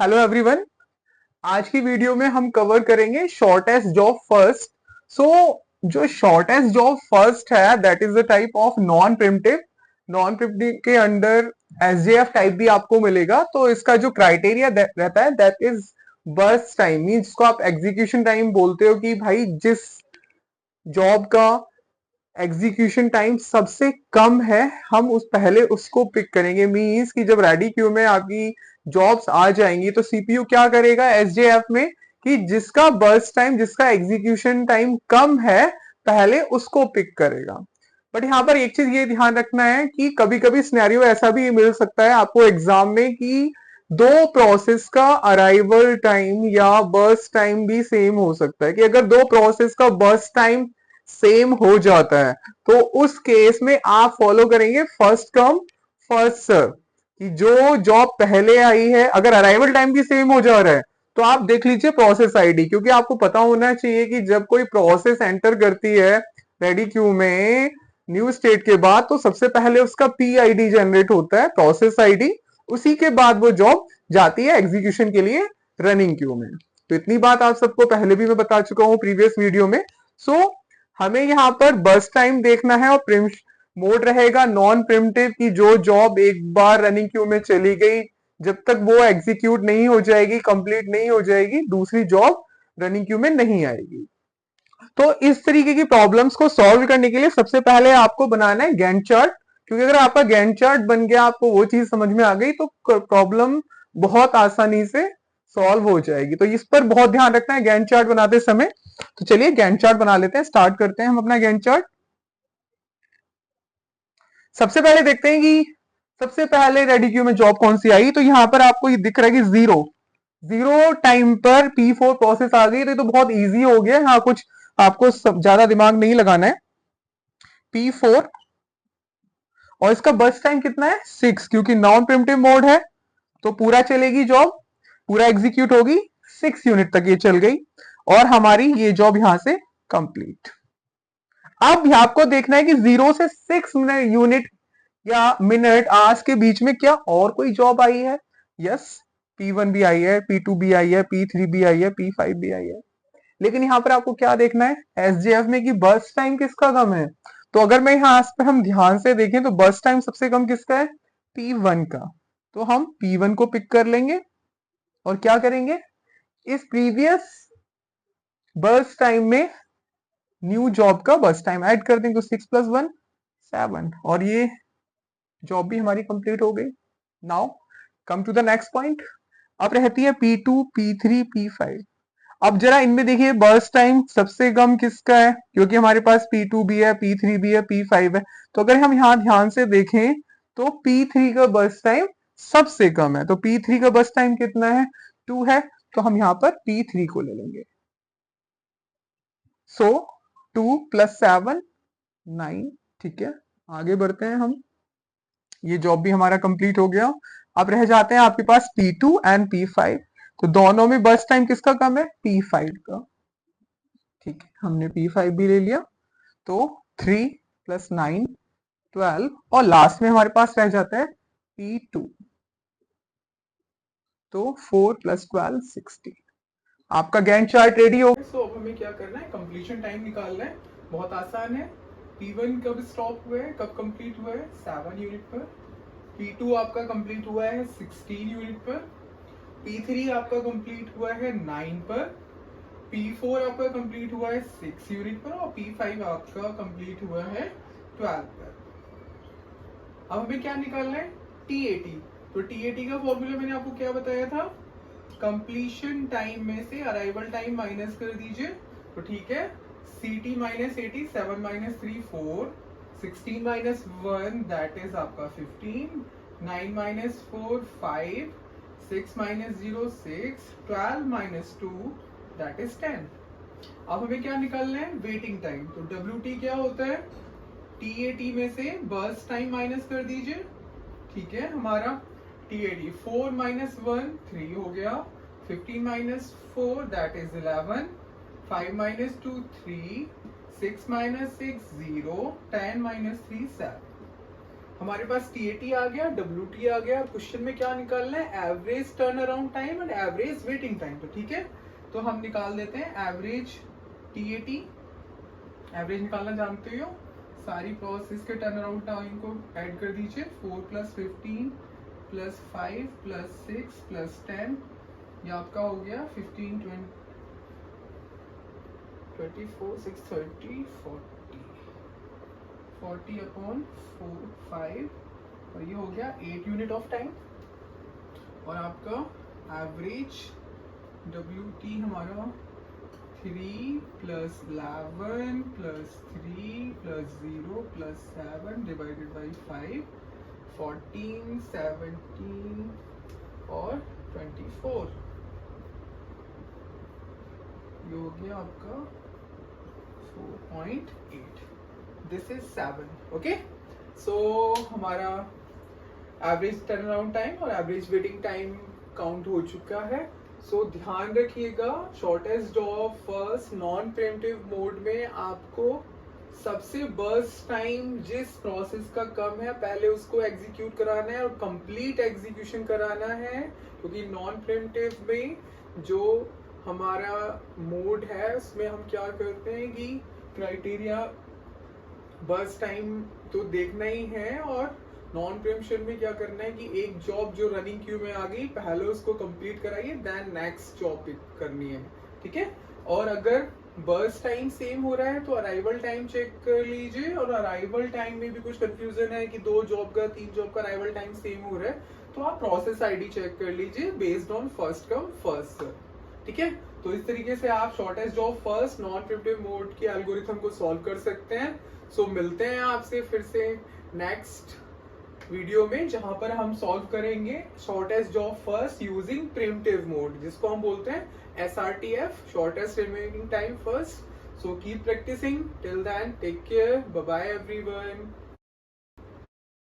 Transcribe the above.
Hello everyone. आज की video में हम कवर करेंगे शॉर्टेस्ट जॉब फर्स्ट। सो जो शॉर्टेस्ट जॉब फर्स्ट है that is the type of non primitive. Non primitive के अंडर एसजेएफ टाइप भी आपको मिलेगा। तो इसका जो क्राइटेरिया रहता है that is burst time, mean जिसको आप एग्जीक्यूशन टाइम बोलते हो कि भाई जिस जॉब का एग्जीक्यूशन टाइम सबसे कम है हम उस पहले उसको पिक करेंगे। मीन्स कि जब रेडी क्यू में आपकी जॉब्स आ जाएंगी तो सीपीयू क्या करेगा एसजेएफ में कि जिसका बर्स्ट टाइम, जिसका एग्जीक्यूशन टाइम कम है पहले उसको पिक करेगा। बट यहाँ पर एक चीज ये ध्यान रखना है कि कभी कभी सिनेरियो ऐसा भी मिल सकता है आपको एग्जाम में कि दो प्रोसेस का अराइवल टाइम या बर्स्ट टाइम भी सेम हो सकता है। कि अगर दो प्रोसेस का बर्स्ट टाइम सेम हो जाता है तो उस केस में आप फॉलो करेंगे फर्स्ट कम फर्स्ट सर्व। कि जो जॉब पहले आई है अगर अराइवल टाइम भी सेम हो जा रहा है तो आप देख लीजिए प्रोसेस आईडी, क्योंकि आपको पता होना चाहिए कि जब कोई प्रोसेस एंटर करती है रेडी क्यू में न्यू स्टेट के बाद तो सबसे पहले उसका पी आईडी जनरेट होता है, प्रोसेस आईडी। उसी के बाद वो जॉब जाती है एग्जीक्यूशन के लिए रनिंग क्यू में। तो इतनी बात आप सबको पहले भी मैं बता चुका हूं प्रीवियस वीडियो में। सो हमें यहाँ पर बस टाइम देखना है और मोड रहेगा नॉन प्रिमिटिव की जो जॉब एक बार रनिंग क्यू में चली गई जब तक वो एग्जीक्यूट नहीं हो जाएगी, कंप्लीट नहीं हो जाएगी, दूसरी जॉब रनिंग क्यू में नहीं आएगी। तो इस तरीके की प्रॉब्लम्स को सॉल्व करने के लिए सबसे पहले आपको बनाना है गैंट चार्ट। क्योंकि अगर आपका गैंट चार्ट बन गया, आपको वो चीज समझ में आ गई तो प्रॉब्लम बहुत आसानी से सॉल्व हो जाएगी। तो इस पर बहुत ध्यान रखना है गैंट चार्ट बनाते समय। तो चलिए गैंट चार्ट बना लेते हैं, स्टार्ट करते हैं हम अपना गैंट चार्ट। सबसे पहले देखते हैं कि सबसे पहले रेडी क्यू में जॉब कौन सी आई। तो यहां पर आपको ये दिख रहा है कि जीरो जीरो टाइम पर P4 प्रोसेस आ गई। तो ये तो बहुत इजी हो गया, यहाँ कुछ आपको ज्यादा दिमाग नहीं लगाना है। P4 और इसका बस टाइम कितना है 6, क्योंकि नॉन प्रिमिटिव मोड है तो पूरा चलेगी जॉब, पूरा एग्जीक्यूट होगी, 6 यूनिट तक ये चल गई और हमारी ये जॉब यहां से कंप्लीट। अब आपको देखना है कि 0 से 6 यूनिट या मिनट आवर्स के बीच में क्या और कोई जॉब आई है। यस, P1 भी आई है, P2 भी आई है, P3 भी आई है, P5 भी आई है। लेकिन यहाँ पर आपको क्या देखना है एसजेएफ में कि बर्स्ट टाइम किसका कम है। तो अगर मैं यहाँ पर हम ध्यान से देखें तो बर्स्ट टाइम सबसे कम किसका है P1 का। तो हम P1 को पिक कर लेंगे और क्या करेंगे इस प्रीवियस बर्स्ट टाइम में न्यू जॉब का बर्स्ट टाइम ऐड कर देंगे। तो 6 + 1 7 और ये जॉब भी हमारी कंप्लीट हो गई। Now come to the next point. अब रहती है P2 P3 P5। अब जरा इनमें देखिए बर्स्ट टाइम सबसे कम किसका है, क्योंकि हमारे पास P2 भी है, P3 भी है, P5 है। तो अगर हम यहां ध्यान से देखें तो P3 का बर्स्ट टाइम सबसे कम है। तो P3 का बर्स्ट टाइम कितना है 2 है। तो हम यहां पर P3 को ले लेंगे। सो 2 + 7 9। ठीक है, आगे बढ़ते हैं हम। ये जॉब भी हमारा कंप्लीट हो गया। अब रह जाते हैं आपके पास P2 एंड P5। तो दोनों में बर्स्ट टाइम किसका कम है P5 का। ठीक है, हमने P5 भी ले लिया। तो 3 + 9 12 और लास्ट में हमारे पास रह जाता है P2। तो 4 + 12 16। आपका गैंट चार्ट रेडी हो। तो अब हमें क्या करना है, कंप्लीशन टाइम निकालना है। बहुत आसान है। P1 कब स्टॉप हुआ है, कब कंप्लीट हुआ है 7 यूनिट पर। P2 आपका कंप्लीट हुआ है 16 यूनिट पर। P3 आपका कंप्लीट हुआ है 9 पर। P4 आपका कंप्लीट हुआ है 6 यूनिट पर और P5 आपका कंप्लीट हुआ है 12 पर। अब हमें क्या निकालना है TAT। तो TAT का फॉर्मूला मैंने आपको क्या बताया था, कंप्लीशन टाइम में से अराइवल टाइम माइनस कर दीजिए। तो ठीक है, CT minus 80, 7 minus 3 4, 16 minus 1 that is आपका 15, 9 minus 4 5, 6 minus 0 6, 12 minus 2 that is 10। अब हमें क्या निकालना है वेटिंग टाइम। तो WT क्या होता है, TAT में से बर्स्ट टाइम माइनस कर दीजिए। ठीक है, हमारा TAT 4 माइनस 1 3 हो गया, 15 minus 4 that is 11, 5 minus 2 3, 6 minus 6 0, 10 minus 3 7। हमारे पास TAT आ गया, WT आ गया। क्वेश्चन में क्या निकालना है, average turn around time and average waiting time. तो ठीक है, तो हम निकाल देते हैं एवरेज TAT। एवरेज निकालना जानते हो, सारी प्रोसेस के टर्न अराउंड टाइम को ऐड कर दीजिए। 4 + 15 + 5 + 6 + 10, ये आपका हो गया 15 24 6 30 40/4 5, और ये हो गया 8 यूनिट ऑफ टाइम। और आपका एवरेज WT हमारा 3 + 11 + 3 + 0 + 7 डिवाइडेड बाई 5, 14 17 और 24, ये हो गया आपका 4.8। This is 7। ओके, सो हमारा एवरेज टर्न अराउंड टाइम और एवरेज वेटिंग टाइम काउंट हो चुका है। सो ध्यान रखिएगा, shortest job first non preemptive mode में आपको सबसे बर्स्ट टाइम जिस प्रोसेस का कम है पहले उसको एग्जीक्यूट कराना है और कंप्लीट एग्जीक्यूशन कराना है, क्योंकि नॉन प्रीएम्प्टिव में जो हमारा मोड है उसमें हम क्या करते हैं कि क्राइटेरिया बर्स्ट टाइम तो देखना ही है, और नॉन प्रीएम्प्शन में क्या करना है कि एक जॉब जो रनिंग क्यू में आ गई पहले उसको कंप्लीट कराइए, देन नेक्स्ट जॉब पिक करनी है। ठीक है, और अगर बर्स्ट टाइम सेम हो रहा है तो अराइवल टाइम चेक कर लीजिए, और अराइवल टाइम में भी कुछ कंफ्यूजन है कि 2 जॉब का 3 जॉब का अराइवल टाइम सेम हो रहा है, तो आप प्रोसेस आईडी चेक कर लीजिए based on first come first serve. ठीक है, तो इस तरीके से आप shortest job first non preemptive mode के एल्गोरिथम को सॉल्व कर सकते हैं। सो मिलते हैं आपसे फिर से नेक्स्ट वीडियो में, जहां पर हम सॉल्व करेंगे shortest job first using preemptive mode, जिसको हम बोलते हैं SRTF, shortest remaining time first. So keep practicing, till then take care, bye bye everyone.